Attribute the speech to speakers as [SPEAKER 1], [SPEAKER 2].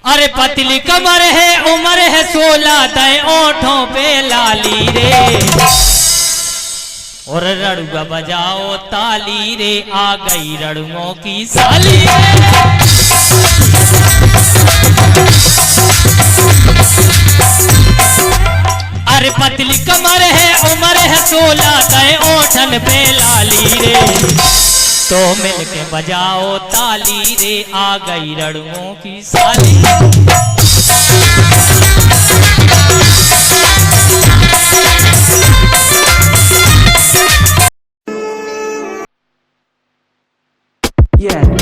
[SPEAKER 1] अरे पतली कमर है उम्र है 16 तय ओठों पे लाली रे और रड़ुआ बजाओ ताली रे आ गई रड़ुओं की साली अरे पतली कमर है उम्र है 16 तय ओठन पे लाली रे तो मिलके बजाओ ताली रे आ गई रड़ुओं की साली
[SPEAKER 2] Yeah.